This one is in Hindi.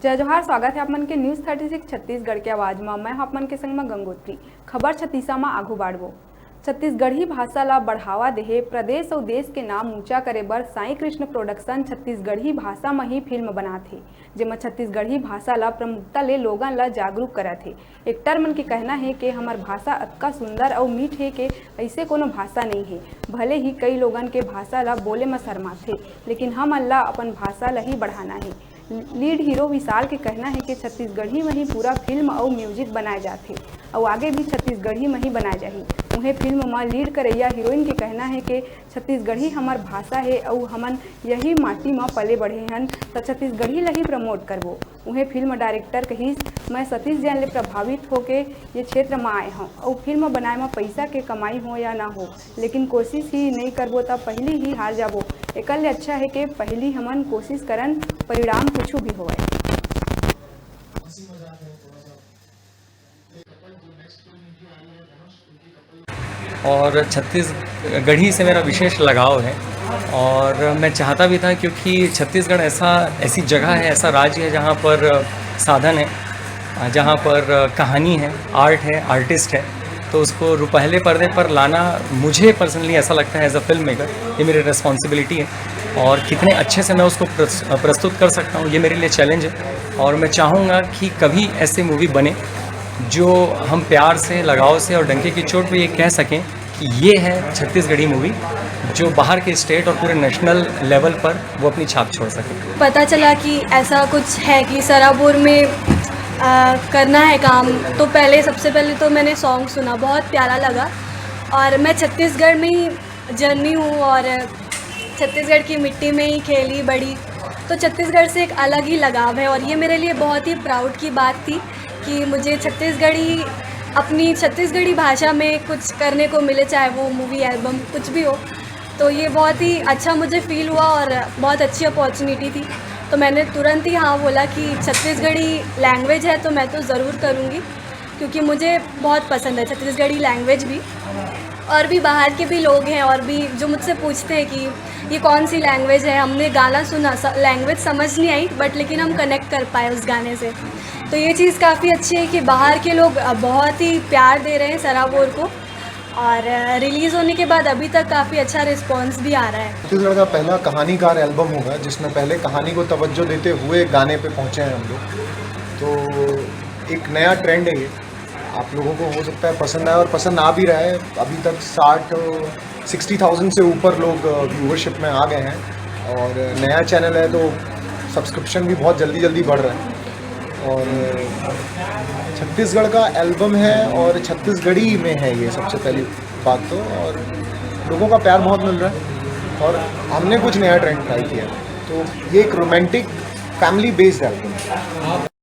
जय जोहार। स्वागत है आप मन के न्यूज़ 36 छत्तीसगढ़ के आवाज में। मैं आप मन के संग में गंगोत्री। खबर छत्तीसा में आगू बाढ़बो। छत्तीसगढ़ी भाषा ला बढ़ावा देहे, प्रदेश और देश के नाम ऊंचा करे बर साई कृष्ण प्रोडक्शन छत्तीसगढ़ी भाषा में ही फिल्म बनाथे, जेमा छत्तीसगढ़ी भाषा ला प्रमुखता ले लोगन ला जागरूक करथे। एक्टर मन के कहना है कि हमार भाषा अतका सुंदर और मीठ है कि ऐसे कोनो भाषा नहीं है। भले ही कई लोगन के भाषा ला बोले में शर्माथे, लेकिन हम ला अपन भाषा ला ही बढ़ाना है। लीड हीरो विशाल के कहना है कि छत्तीसगढ़ी में ही पूरा फिल्म और म्यूजिक बनाए जाते और आगे भी छत्तीसगढ़ी में ही बनाए जाही। उन्हें फिल्म में लीड करैया हीरोइन के कहना है कि छत्तीसगढ़ी हमार भाषा है और हमन यही माटी में पले बढ़े हन, तो छत्तीसगढ़ी ला ही प्रमोट करबो। उन्हें फिल्म डायरेक्टर कहिस, मैं सतीश जैन ले प्रभावित होके ये क्षेत्र में आए हूँ और फिल्म बनाए में पैसा के कमाई हो या ना हो, लेकिन कोशिश ही नहीं करबो तो पहली ही हार जाबो। एकल ले अच्छा है कि पहली हमन कोशिश करन, परिणाम कुछ भी होए। और छत्तीसगढ़ी से मेरा विशेष लगाव है और मैं चाहता भी था, क्योंकि छत्तीसगढ़ ऐसी जगह है, ऐसा राज्य है जहाँ पर साधन है, जहाँ पर कहानी है, आर्ट है, आर्टिस्ट है, तो उसको रुपहले पर्दे पर लाना मुझे पर्सनली ऐसा लगता है एज अ फिल्म मेकर ये मेरी रिस्पॉन्सिबिलिटी है। और कितने अच्छे से मैं उसको प्रस्तुत कर सकता हूँ ये मेरे लिए चैलेंज है। और मैं चाहूँगा कि कभी ऐसे मूवी बने जो हम प्यार से, लगाव से और डंके की चोट पे ये कह सकें कि ये है छत्तीसगढ़ी मूवी, जो बाहर के स्टेट और पूरे नेशनल लेवल पर वो अपनी छाप छोड़ सके। पता चला कि ऐसा कुछ है कि सराबोर में करना है काम, तो सबसे पहले तो मैंने सॉन्ग सुना, बहुत प्यारा लगा। और मैं छत्तीसगढ़ में ही जन्मी हूँ और छत्तीसगढ़ की मिट्टी में ही खेली बड़ी, तो छत्तीसगढ़ से एक अलग ही लगाव है। और ये मेरे लिए बहुत ही प्राउड की बात थी कि मुझे अपनी छत्तीसगढ़ी भाषा में कुछ करने को मिले, चाहे वो मूवी, एल्बम, कुछ भी हो। तो ये बहुत ही अच्छा मुझे फील हुआ और बहुत अच्छी अपॉर्चुनिटी थी, तो मैंने तुरंत ही हाँ बोला कि छत्तीसगढ़ी लैंग्वेज है तो मैं तो ज़रूर करूँगी, क्योंकि मुझे बहुत पसंद है छत्तीसगढ़ी लैंग्वेज भी। और भी बाहर के भी लोग हैं और भी जो मुझसे पूछते हैं कि ये कौन सी लैंग्वेज है, हमने गाना सुना, लैंग्वेज समझ नहीं आई बट लेकिन हम कनेक्ट कर पाए उस गाने से। तो ये चीज़ काफ़ी अच्छी है कि बाहर के लोग बहुत ही प्यार दे रहे हैं सराबोर को, और रिलीज़ होने के बाद अभी तक काफ़ी अच्छा रिस्पांस भी आ रहा है। छत्तीसगढ़ का पहला कहानीकार एल्बम होगा जिसमें पहले कहानी को तवज्जो देते हुए गाने पे पहुँचे हैं हम लोग। तो एक नया ट्रेंड है ये, आप लोगों को हो सकता है पसंद आए और पसंद आ भी रहा है। अभी तक 60,000 से ऊपर लोग व्यूवरशिप में आ गए हैं और नया चैनल है तो सब्सक्रिप्शन भी बहुत जल्दी बढ़ रहा है। और छत्तीसगढ़ का एल्बम है और छत्तीसगढ़ी में है ये सबसे पहली बात तो, और लोगों का प्यार बहुत मिल रहा है और हमने कुछ नया ट्रेंड ट्राई किया, तो ये एक रोमांटिक फैमिली बेस्ड एल्बम है।